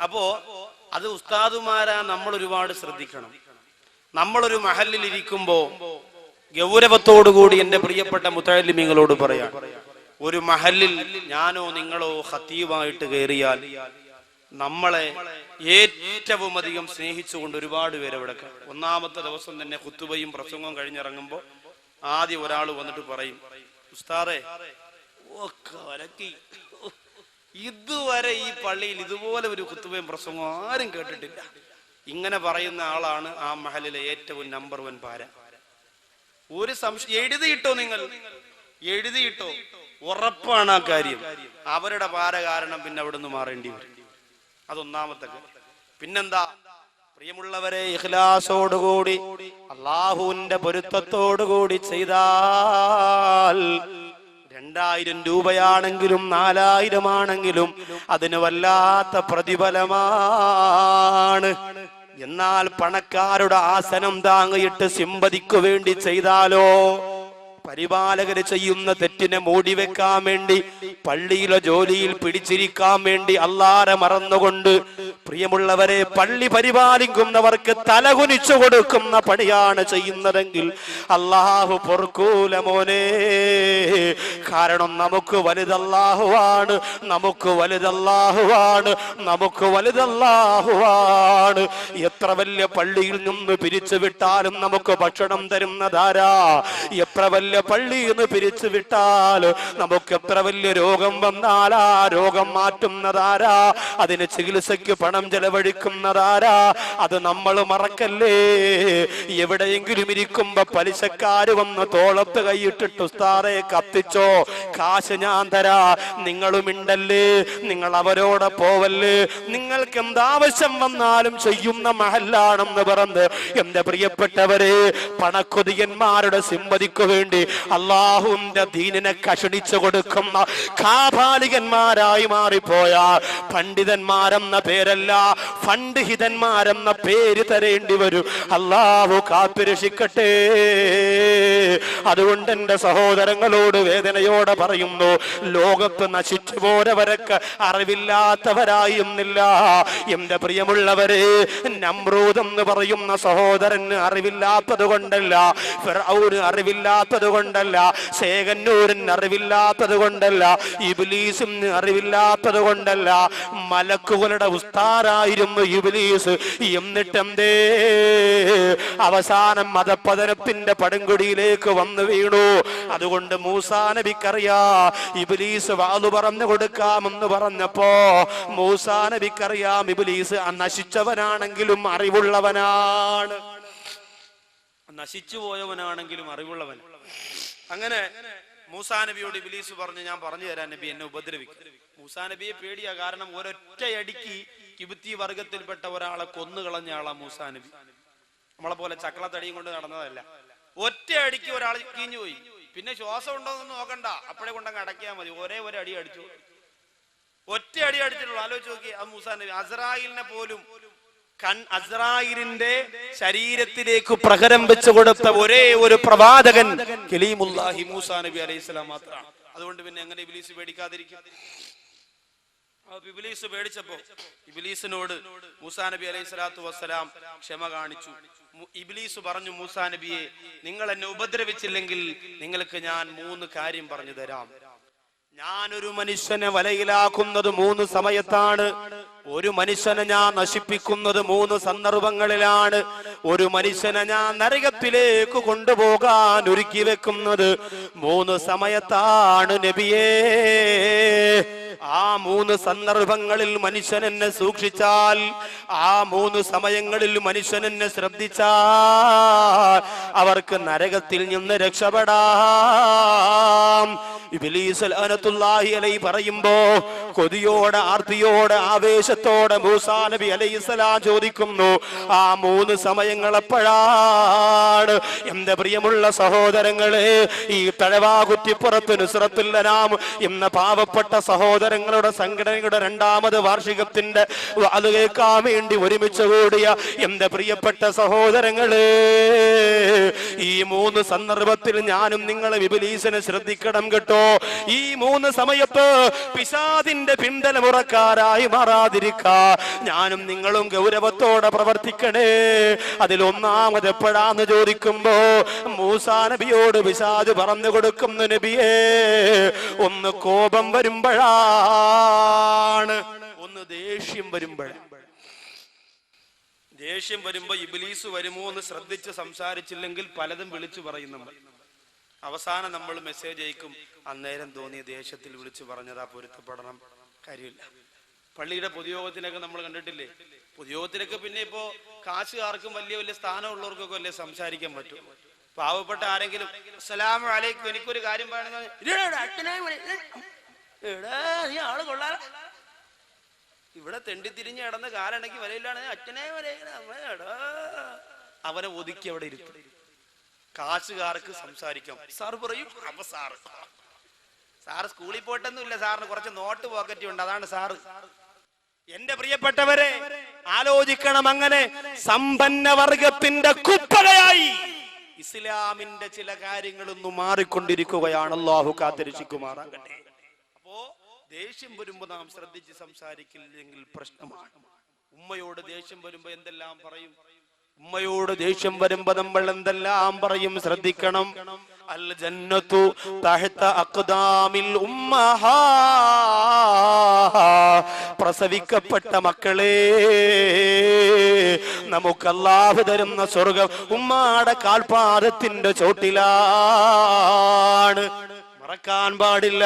അപ്പോ അത് ഉസ്താദുമാരാ നമ്മൾ ഒരുപാട് ശ്രദ്ധിക്കണം. നമ്മളൊരു മഹല്ലിൽ ഇരിക്കുമ്പോ ഗൗരവത്തോടുകൂടി എന്റെ പ്രിയപ്പെട്ട മുത്തഅല്ലിമീങ്ങളോട് പറയാം, ഒരു മഹല്ലിൽ ഞാനോ നിങ്ങളോ ഖതീബായിട്ട് കയറിയാൽ നമ്മളെ ഏറ്റവും അധികം സ്നേഹിച്ചുകൊണ്ട് ഒരുപാട് പേര് അവിടെ. ഒന്നാമത്തെ ദിവസം തന്നെ ഖുതുബയും പ്രസംഗവും കഴിഞ്ഞിറങ്ങുമ്പോ ആദ്യം ഒരാൾ വന്നിട്ട് പറയും, ഉസ്താദേ ഇതുവരെ ഈ പള്ളിയിൽ ഇതുപോലെ ഒരു ഖുതുബയും പ്രസംഗവും ആരും കേട്ടിട്ടില്ല. ഇങ്ങനെ പറയുന്ന ആളാണ് ആ മഹലിലെ ഏറ്റവും നമ്പർ 1 പാര. ഒരു സംശയം എഴുതിയിട്ടോ, നിങ്ങൾ എഴുതിയിട്ടോ, ഉറപ്പാണ് ആ കാര്യം. അവരുടെ പാര കാരണം പിന്നെ അവിടെ നിന്ന് മാറേണ്ടി വരും. അതൊന്നാമത്തെ. പിന്നെന്താ പ്രിയമുള്ളവരെ, ഇഖ്ലാസോടുകൂടി അല്ലാഹുവിന്റെ പൊരുത്തത്തോടുകൂടി ചെയ്താൽ 2000 രൂപയാണെങ്കിലും 4000 ആണെങ്കിലും അതിന് വല്ലാത്ത പ്രതിഫലമാണ്. എന്നാൽ പണക്കാരുടെ ആസനം താങ്ങിയിട്ട് സിമ്പതിക്കു വേണ്ടി ചെയ്താലോ, പരിപാലകര് ചെയ്യുന്ന തെറ്റിനെ മൂടിവെക്കാൻ വേണ്ടി, പള്ളിയിലെ ജോലിയിൽ പിടിച്ചിരിക്കാൻ വേണ്ടി അല്ലാഹുവെ മറന്നുകൊണ്ട്, പ്രിയമുള്ളവരെ, പള്ളി പരിപാലിക്കുന്നവർക്ക് തലകുനിച്ചു കൊടുക്കുന്ന പണിയാണ് ചെയ്യുന്നതെങ്കിൽ അല്ലാഹു പൊറുക്കൂല മോനെ. കാരണം നമുക്ക് വലുതല്ലാഹുവാണ്, നമുക്ക് വലുതല്ലാഹുവാണ്, നമുക്ക് വലുതല്ലാഹുവാണ്. എത്ര വലിയ പള്ളിയിൽ നിന്ന് പിരിച്ചു വിട്ടാലും നമുക്ക് ഭക്ഷണം തരുന്നതാരാ? എത്ര വലിയ പള്ളിയിൽ നിന്ന് പിരിച്ചു വിട്ടാൽ നമുക്ക് എത്ര വലിയ രോഗം വന്നാൽ ആ രോഗം മാറ്റുന്നതാരാ? അതിന് ചികിത്സയ്ക്ക് പണം ചെലവഴിക്കുന്നതാരാ? അത് നമ്മൾ മറക്കല്ലേ. എവിടെയെങ്കിലും ഇരിക്കുമ്പോ പലിശക്കാര് വന്ന് തോളത്ത് കൈയിട്ടിട്ട് ഉസ്താദേ കത്തിച്ചോ, കാശ് ഞാൻ തരാ, നിങ്ങളും ഉണ്ടല്ലേ, നിങ്ങൾ അവരോട് പോവല്ലേ, നിങ്ങൾക്ക് എന്താവശ്യം വന്നാലും ചെയ്യുന്ന മഹല്ലാണെന്ന് പറഞ്ഞ് എന്റെ പ്രിയപ്പെട്ടവരെ, പണക്കൊതിയന്മാരുടെ സിമ്പതിക്കു വേണ്ടി അല്ലാഹുവിന്റെ ദീനിനെ കഷണിച്ചു കൊടുക്കുന്ന കാപാലികന്മാരായി മാറിപ്പോയ പണ്ഡിതന്മാരെന്ന പേരല്ല, ഫണ്ഡിഹിതന്മാരെന്ന പേര് തരേണ്ടി വരും. അല്ലാഹു കാത്തുരക്ഷിക്കട്ടെ. അതുകൊണ്ട് എന്റെ സഹോദരങ്ങളോട് വേദനയോടെ പറയുന്നു, ലോകത്ത് നശിച്ചു പോരവരൊക്കെ അറിവില്ലാത്തവരായിരുന്നില്ല. എന്റെ പ്രിയമുള്ളവരെ, നമ്രൂദ് എന്ന് പറയുന്ന സഹോദരന് അറിവില്ലാത്തത് കൊണ്ടല്ല, ഫിർഔന് അറിവില്ലാത്തത് കൊണ്ടല്ല, ശേഖന്നൂരിന് അറിവില്ലാത്തത് കൊണ്ടല്ല, ഇബ്ലീസിന് അറിവില്ലാത്തത് കൊണ്ടല്ല, മലക്കുകളുടെ ഉസ്താദായിരുന്നു ഇബ്ലീസ്. എന്നിട്ടെന്തേ അവസാനം മതപതനത്തിന്റെ പടുങ്കുടിയിലേക്ക് വന്നു വീണു. അതുകൊണ്ട് മൂസാ നബിക്കറിയാ, ഇബ്ലീസ് വാളു പറഞ്ഞു കൊടുക്കാമെന്ന് പറഞ്ഞപ്പോ മൂസാ നബിക്കറിയാം ഇബ്ലീസ് നശിച്ചവനാണെങ്കിലും അറിവുള്ളവനാണ്, നശിച്ചു പോയവനാണെങ്കിലും അറിവുള്ളവൻ. അങ്ങനെ മൂസാ നബിയോട് ഇബ്ലീസ് പറഞ്ഞു, ഞാൻ പറഞ്ഞു തരാൻ നബി, എന്നെ ഉപദ്രവിക്കും. മൂസാ നബിയെ പേടിയാ. കാരണം ഒരൊറ്റയടിക്ക് കിബുത്തി വർഗത്തിൽപ്പെട്ട ഒരാളെ കൊന്നുകളഞ്ഞ ആളാ മൂസാ നബി. നമ്മളെ പോലെ ചക്കളത്തടിയും കൊണ്ട് നടന്നതല്ല. ഒറ്റയടിക്ക് ഒരാൾ കീഞ്ഞു പോയി. പിന്നെ ശ്വാസം ഉണ്ടോന്ന് നോക്കണ്ട, അപ്പോഴേ കൊണ്ടങ്ങ് അടക്കിയാൽ മതി. ഒരേ ഒരു അടി അടിച്ചു, ഒറ്റ അടി അടിച്ചിട്ടുള്ളൂ. ആലോചിച്ച് നോക്കി. ആ മൂസാ നബി അസ്രായിലിനെ പോലും അസ്രായിലിന്റെ ശരീരത്തിലേക്ക് പ്രഹരം വെച്ചു കൊടുത്ത ഒരേ ഒരു പ്രവാചകൻ കലീമുല്ലാഹി മൂസാ നബി അലൈഹിസ്സലാം മാത്രമാണ്. അതുകൊണ്ട് പിന്നെ എങ്ങനെ ഇബ്ലീസ് പേടിക്കാതിരിക്കും? ഇബ്ലീസ് പേടിച്ചപ്പോ ഇബ്ലീസിനോട് മൂസാ നബി അലൈഹിസ്സലാത്തു വസ്സലാം ക്ഷമ കാണിച്ചു. ഇബ്ലീസ് പറഞ്ഞു, മൂസാ നബിയെ, നിങ്ങൾ എന്നെ ഉപദ്രവിച്ചില്ലെങ്കിൽ നിങ്ങൾക്ക് ഞാൻ 3 കാര്യം പറഞ്ഞു തരാം. ഞാനൊരു മനുഷ്യനെ വലയിലാക്കുന്നത് 3 സമയത്താണ്. ഒരു മനുഷ്യനെ ഞാൻ നശിപ്പിക്കുന്നത് 3 സന്ദർഭങ്ങളിലാണ്. ഒരു മനുഷ്യനെ ഞാൻ നരകത്തിലേക്ക് കൊണ്ടുപോകാൻ ഒരുക്കി വെക്കുന്നത് 3 സമയത്താണ് നബിയേ. ആ 3 സന്ദർഭങ്ങളിൽ മനുഷ്യൻ എന്നെ സൂക്ഷിച്ചാൽ, ആ 3 സമയങ്ങളിൽ മനുഷ്യൻ എന്നെ ശ്രദ്ധിച്ചാൽ അവർക്ക് നരകത്തിൽ നിന്ന് രക്ഷപ്പെടാം. ഇബ്ലീസ് ലഅനത്തുല്ലാഹി അലൈഹി പറയുമ്പോ കൊതിയോടെ, ആർത്തിയോടെ, ആവേശത്തോടെ മൂസാ നബി അലൈഹിസ്സലാം ചോദിക്കുന്നു, ആ 3 സമയങ്ങൾ എപ്പോഴാണ്? എന്റെ പ്രിയമുള്ള സഹോദരങ്ങളെ, ഈ തഴവാകുറ്റിപ്പുറത്ത് നുസ്രത്തുൽ അനാം എന്ന പാവപ്പെട്ട സഹോദരങ്ങളുടെ സംഘടനയുടെ 2ാമത് വാർഷികത്തിന്റെ അത് കേൾക്കാൻ വേണ്ടി ഒരുമിച്ച് കൂടിയ എന്റെ പ്രിയപ്പെട്ട സഹോദരങ്ങളെ, ഈ 3 സന്ദർഭത്തിൽ ഞാനും നിങ്ങളെ ഇബ്ലീസിനെ ശ്രദ്ധിക്കണം കേട്ടോ. ഈ 3 സമയത്ത് പിശാചിന്റെ ഇസ്ലാമിന്റെ പിന്തലമുറക്കാരായി മാറാതിരിക്കാ ഞാനും നിങ്ങളും ഗൗരവത്തോടെ പ്രവർത്തിക്കണേ. അതിലൊന്നാമത് എപ്പോഴാന്ന് ചോദിക്കുമ്പോ മൂസാ നബിയോട് പിശാച് പറഞ്ഞു കൊടുക്കുന്നു, നബിയേ, ഒന്ന് കോപം വരുമ്പോഴാണ്, ഒന്ന് ദേഷ്യം വരുമ്പോഴാണ്. ദേഷ്യം വരുമ്പോ ഇബ്ലീസ് വരുമോ എന്ന് ശ്രദ്ധിച്ച് സംസാരിച്ചില്ലെങ്കിൽ പലതും വിളിച്ചു പറയും നമ്മൾ. അവസാനം നമ്മൾ മെസ്സേജ് അയക്കും, അന്നേരം തോന്നിയ ദേഷ്യത്തിൽ വിളിച്ചു പറഞ്ഞതാ, പൊരുത്തപ്പെടണം, കാര്യമില്ല. പള്ളിയുടെ പൊതുയോഗത്തിനൊക്കെ നമ്മൾ കണ്ടിട്ടില്ലേ? പൊതുയോഗത്തിനൊക്കെ പിന്നെ ഇപ്പോ കാശുകാർക്കും വലിയ വലിയ സ്ഥാനമുള്ളവർക്കൊക്കെ അല്ലേ സംസാരിക്കാൻ പറ്റും. പാവപ്പെട്ട ആരെങ്കിലും അസ്സലാമു അലൈക്കും, എനിക്കൊരു കാര്യം പറയണമെന്ന്, ആള് കൊള്ളാ, ഇവിടെ തെണ്ടി തിരിഞ്ഞ് കിടന്ന് കാലണക്കി വരയിലാണ്, അച്ഛനെ അവനെ ഒതുക്കി അവിടെ ഇരുത്തും. കാശുകാർക്ക് സംസാരിക്കാം. സാർ പറയും, അപ്പൊ സാറ് സ്കൂളിൽ പോയിട്ടൊന്നുമില്ല, സാറിന് കുറച്ച് നോട്ട് പോക്കറ്റ് ഉണ്ട്, അതാണ് സാറ്. എന്റെ പ്രിയപ്പെട്ടവരെ, ആലോചിക്കണം. അങ്ങനെ സമ്പന്ന വർഗത്തിന്റെ കുപ്പകയായി ഇസ്ലാമിന്റെ ചില കാര്യങ്ങളൊന്നും മാറിക്കൊണ്ടിരിക്കുകയാണ്. അല്ലാഹു കാത്തിരക്ഷിക്കുമാറാകട്ടെ. അപ്പോ ദേഷ്യം വരുമ്പോ നാം ശ്രദ്ധിച്ച് സംസാരിക്കില്ലെങ്കിൽ പ്രശ്നമാണ്. ഉമ്മയോട് ദേഷ്യം വരുമ്പോ എന്തെല്ലാം പറയും? ഉമ്മയോട് ദേഷ്യം വരുമ്പോ നമ്മൾ എന്തെല്ലാം പറയും? ശ്രദ്ധിക്കണം. അൽ ജന്നത്തു തഹ്ത അഖ്ദാമിൽ ഉമ്മഹാ, പ്രസവിക്കപ്പെട്ട മക്കളെ, നമുക്ക് അല്ലാഹു തരുന്ന സ്വർഗം ഉമ്മാടെ കാൽപാദത്തിന്റെ ചോട്ടിലാണ്. മറക്കാൻ പാടില്ല,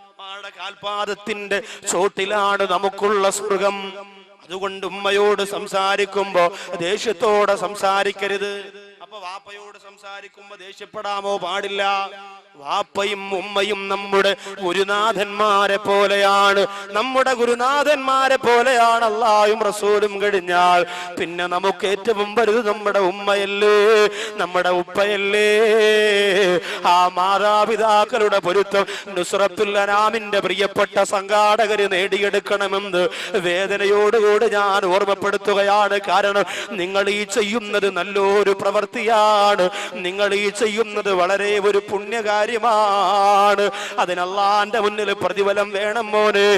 ഉമ്മാടെ കാൽപാദത്തിന്റെ ചോട്ടിലാണ് നമുക്കുള്ള സ്വർഗം. അതുകൊണ്ട് ഉമ്മയോട് സംസാരിക്കുമ്പോ ദേഷ്യത്തോടെ സംസാരിക്കരുത്. അപ്പൊ വാപ്പയോട് സംസാരിക്കുമ്പോ ദേഷ്യപ്പെടാമോ? പാടില്ല. വാപ്പയും ഉമ്മയും നമ്മുടെ ഗുരുനാഥന്മാരെ പോലെയാണ്. നമ്മുടെ ഗുരുനാഥന്മാരെ പോലെയാണ് അല്ലാഹുവും റസൂലും കഴിഞ്ഞാൽ പിന്നെ നമുക്ക് ഏറ്റവും വലുത് നമ്മുടെ ഉമ്മയല്ലേ, നമ്മുടെ ഉപ്പയല്ലേ. ആ മാതാപിതാക്കളുടെ പൊരുത്തം നുസ്രത്തുൽ അനാമിന്റെ പ്രിയപ്പെട്ട സംഘാടകര് നേടിയെടുക്കണമെന്ന് വേദനയോടുകൂടി ഞാൻ ഓർമ്മപ്പെടുത്തുകയാണ്. കാരണം നിങ്ങൾ ഈ ചെയ്യുന്നത് നല്ലൊരു പ്രവൃത്തിയാണ്, നിങ്ങൾ ഈ ചെയ്യുന്നത് വളരെ ഒരു പുണ്യകാര്യം ാണ്. അതിന് അല്ലാഹുവിന്റെ മുന്നിൽ പ്രതിഫലം വേണം മോനെ.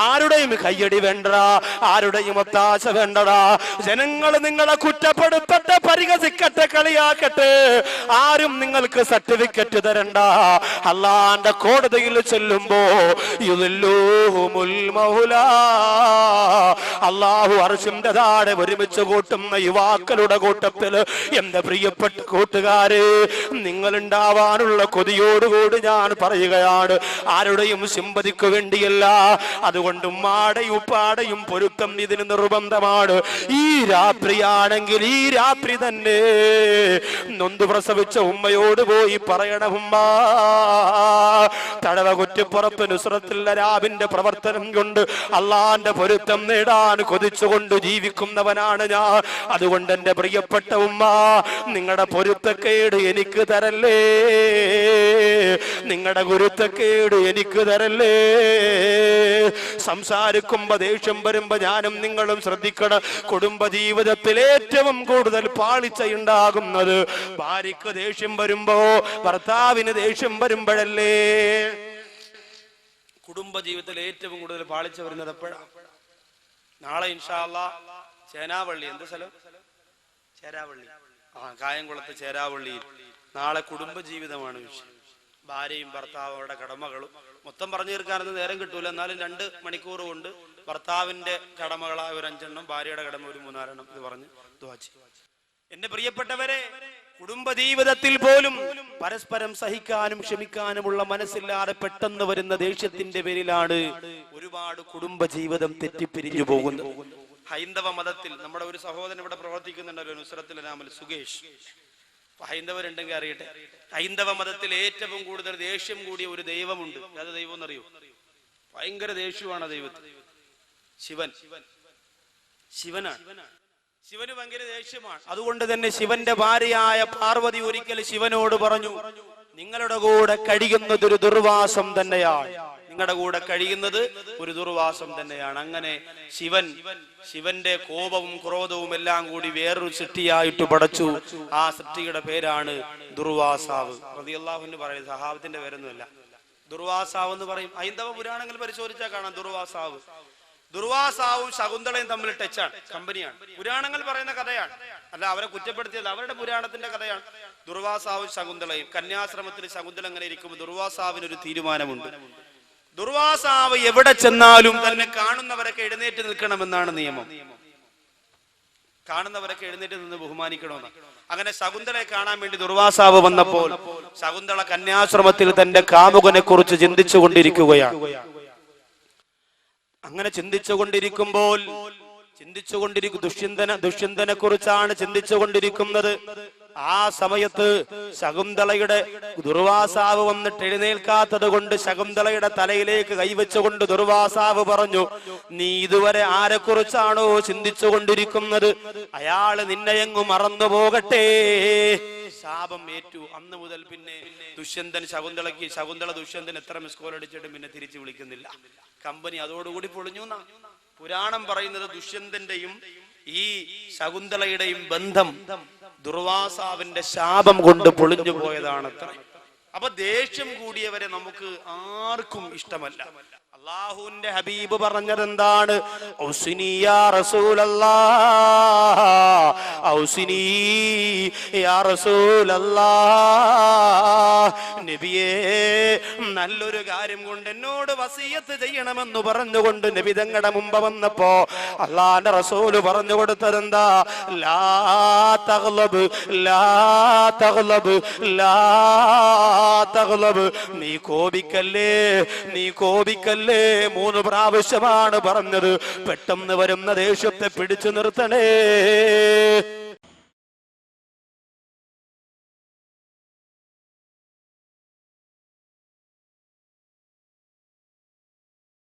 ആരുടെയും കയ്യടി വേണ്ടടാ, ആരുടെയും ഒത്താശ വേണ്ടടാ. ജനങ്ങൾ നിങ്ങളെ കുറ്റപ്പെടുത്തട്ടെ, പരിഹസിക്കട്ടെ, കളിയാക്കട്ടെ, ആരും നിങ്ങൾക്ക് സർട്ടിഫിക്കറ്റ് തരണ്ട. അല്ലാഹുവിന്റെ കോടതിയിൽ ചെല്ലുമ്പോ യുദില്ലുഹുമുൽ മൗലാ, അല്ലാഹു അർശിന്റെ താഴെ ഒരുമിച്ച് കൂട്ടുന്ന യുവാക്കളുടെ കൂട്ടത്തില് എന്റെ പ്രിയപ്പെട്ട കൂട്ടുകാരെ, നിങ്ങൾ ഉണ്ടാവാനുള്ള കൊതിയോടുകൂടി ഞാൻ പറയുകയാണ്, ആരുടെയും സിമ്പതിക്ക് വേണ്ടിയല്ല. അതുകൊണ്ട് ഉമ്മാടെയും ഉപ്പാടെയും പൊരുത്തം ഇതിന് നിർബന്ധമാണ്. ഈ രാത്രിയാണെങ്കിൽ ഈ രാത്രി തന്നെ നൊന്ത് പ്രസവിച്ച ഉമ്മയോട് പോയി പറയണം, ഉമ്മ, തടവ കുറ്റിപ്പുറത്ത് നുസ്രത്തുൽ അനാമിന്റെ പ്രവർത്തനം കൊണ്ട് അള്ളാന്റെ പൊരുത്തം നേടാൻ കൊതിച്ചുകൊണ്ട് ജീവിക്കുന്നവനാണ് ഞാൻ. അതുകൊണ്ട് എന്റെ പ്രിയപ്പെട്ട ഉമ്മ, നിങ്ങളുടെ പൊരുത്തക്കേട് എനിക്ക് തരല്ലേ, നിങ്ങളുടെ ഗുരുത്തക്കേട് എനിക്ക് തരല്ലേ. സംസാരിക്കുമ്പോ ദേഷ്യം വരുമ്പോ ഞാനും നിങ്ങളും ശ്രദ്ധിക്കണം. കുടുംബ ജീവിതത്തിൽ ഏറ്റവും കൂടുതൽ പാളിച്ചയുണ്ടാകുന്നത് ഭാര്യക്ക് ദേഷ്യം വരുമ്പോ, ഭർത്താവിന് ദേഷ്യം വരുമ്പോഴല്ലേ. കുടുംബ ജീവിതത്തിൽ ഏറ്റവും കൂടുതൽ പാളിച്ച വരുന്നത് എപ്പോഴാണ്? നാളെ ഇൻഷാ അല്ലാഹ് ചേനാവള്ളി, എന്ത് സ്ഥലം? ചേരാവള്ളി, കായംകുളത്ത് ചേരാവള്ളിയിൽ നാളെ കുടുംബ ജീവിതമാണ് വിഷയം. ഭാര്യയും ഭർത്താവും അവരുടെ കടമകളും മൊത്തം പറഞ്ഞു തീർക്കാനൊന്നും നേരം കിട്ടൂല. എന്നാലും 2 മണിക്കൂർ കൊണ്ട് ഭർത്താവിന്റെ കടമകളായ ഒരു 5 എണ്ണം, ഭാര്യയുടെ കടമ ഒരു 3-4 എണ്ണം ഇത് പറഞ്ഞ് ദുആ ചെയ്യും. എന്റെ പ്രിയപ്പെട്ടവരെ, കുടുംബ ജീവിതത്തിൽ പോലും പരസ്പരം സഹിക്കാനും ക്ഷമിക്കാനുമുള്ള മനസ്സില്ലാതെ പെട്ടെന്ന് വരുന്ന ദേഷ്യത്തിന്റെ പേരിലാണ് ഒരുപാട് കുടുംബ ജീവിതം തെറ്റിപ്പിരിഞ്ഞു പോകുന്നത്. ഹൈന്ദവ മതത്തിൽ നമ്മുടെ ഒരു സഹോദരൻ ഇവിടെ പ്രവർത്തിക്കുന്നുണ്ടല്ലോ, നുസ്രത്തുൽ അനാമിൽ സുകേഷ്. ഹൈന്ദവരുണ്ടെങ്കിൽ അറിയട്ടെ, ഹൈന്ദവ മതത്തിൽ ഏറ്റവും കൂടുതൽ ദേഷ്യം കൂടിയ ഒരു ദൈവമുണ്ട്. അത് ദൈവം എന്നറിയോ? ഭയങ്കര ദേഷ്യമാണ് ദൈവത്തിൽ. ശിവനാണ്. ശിവന് ഭയങ്കര ദേഷ്യമാണ്. അതുകൊണ്ട് തന്നെ ശിവന്റെ ഭാര്യയായ പാർവതി ഒരിക്കൽ ശിവനോട് പറഞ്ഞു, നിങ്ങളുടെ കൂടെ കഴിയുന്നത് ഒരു ദുർവാസം തന്നെയാണ്, നിങ്ങളുടെ കൂടെ കഴിയുന്നത് ഒരു ദുർവാസം തന്നെയാണ്. അങ്ങനെ ശിവന്റെ കോപവും ക്രോധവും എല്ലാം കൂടി വേറൊരു സൃഷ്ടിയായിട്ട് പടച്ചു. ആ സൃഷ്ടിയുടെ പേരാണ് ദുർവാസാവ് റളിയല്ലാഹു അൻഹു. പറയുന്നത് സഹാബത്തിന്റെ പേരൊന്നുമല്ല, ദുർവാസാവ് എന്ന് പറയും. ഹൈന്ദവ പുരാണങ്ങൾ പരിശോധിച്ചാൽ കാണാം ദുർവാസാവും ശകുന്തളയും തമ്മിൽ ടച്ചാണ്, കമ്പനിയാണ്. പുരാണങ്ങൾ പറയുന്ന കഥയാണ്, അല്ല അവരെ കുറ്റപ്പെടുത്തിയല്ല, അവരുടെ പുരാണത്തിന്റെ കഥയാണ്. ദുർവാസാവും ശകുന്തളയും കന്യാശ്രമത്തിൽ ശകുന്തള അങ്ങനെ ഇരിക്കുമ്പോൾ ദുർവാസാവിനൊരു തീരുമാനമുണ്ട്. ദുർവാസാവ് എവിടെ ചെന്നാലും തന്നെ കാണുന്നവരൊക്കെ എഴുന്നേറ്റ് നിൽക്കണമെന്നാണ് നിയമം. കാണുന്നവരൊക്കെ എഴുന്നേറ്റ് നിന്ന് ബഹുമാനിക്കണമെന്ന്. അങ്ങനെ ശകുന്തളയെ കാണാൻ വേണ്ടി ദുർവാസാവ് വന്നപ്പോൾ ശകുന്തള കന്യാശ്രമത്തിൽ തന്റെ കാമുകനെ കുറിച്ച് ചിന്തിച്ചുകൊണ്ടിരിക്കുകയാണ്. അങ്ങനെ ചിന്തിച്ചുകൊണ്ടിരിക്കുമ്പോൾ ദുഷ്യന്തനെ കുറിച്ചാണ് ചിന്തിച്ചുകൊണ്ടിരിക്കുന്നത്. ആ സമയത്ത് ശകുന്തളയുടെ ദുർവാസാവ് വന്നിട്ട് എഴുന്നേൽക്കാത്തത് കൊണ്ട് ശകുന്തളയുടെ തലയിലേക്ക് കൈവച്ചുകൊണ്ട് ദുർവാസാവ് പറഞ്ഞു, നീ ഇതുവരെ ആരെക്കുറിച്ചാണോ ചിന്തിച്ചുകൊണ്ടിരിക്കുന്നത്, അയാള് നിന്നെയങ്ങു മറന്നു പോകട്ടെ. ശാപം ഏറ്റു. അന്ന് മുതൽ പിന്നെ ദുഷ്യന്തൻ ശകുന്തള ദുഷ്യന്തൻ എത്ര മിസ് കോൾ അടിച്ചിട്ടും പിന്നെ തിരിച്ചു വിളിക്കുന്നില്ല. കമ്പനി അതോടുകൂടി പൊളിഞ്ഞു എന്നാ പുരാണം പറയുന്നത്. ദുഷ്യന്തന്റെയും ഈ ശകുന്തളയുടെയും ബന്ധം ദുർവാസാവിന്റെ ശാപം കൊണ്ട് പൊളിഞ്ഞു പോയതാണത്ര. അപ്പൊ ദേഷ്യം കൂടിയവരെ നമുക്ക് ആർക്കും ഇഷ്ടമല്ല. അല്ലാഹുവിന്റെ ഹബീബ് പറഞ്ഞത് എന്താണ്? ഔസിനി യാ റസൂലല്ലാഹ്, ഔസിനി യാ റസൂലല്ലാഹ്, നബിയേ നല്ലൊരു കാര്യം കൊണ്ട് എന്നോട് വസിയത്ത് ചെയ്യണമെന്ന് പറഞ്ഞുകൊണ്ട് നബി തങ്ങളുടെ മുമ്പ് വന്നപ്പോ അല്ലാഹുവിന്റെ റസൂല് പറഞ്ഞു കൊടുത്തത് എന്താ? ലാ തഗ്ലബ്, ലാ തഗ്ലബ്, ലാ തഗ്ലബ്, നീ കോപിക്കല്ലേ, നീ കോപിക്കല്ലേ. 3 പ്രാവശ്യമാണ് പറഞ്ഞത്. പെട്ടെന്ന് വരുന്ന ദേഷ്യത്തെ പിടിച്ചു നിർത്തണേ.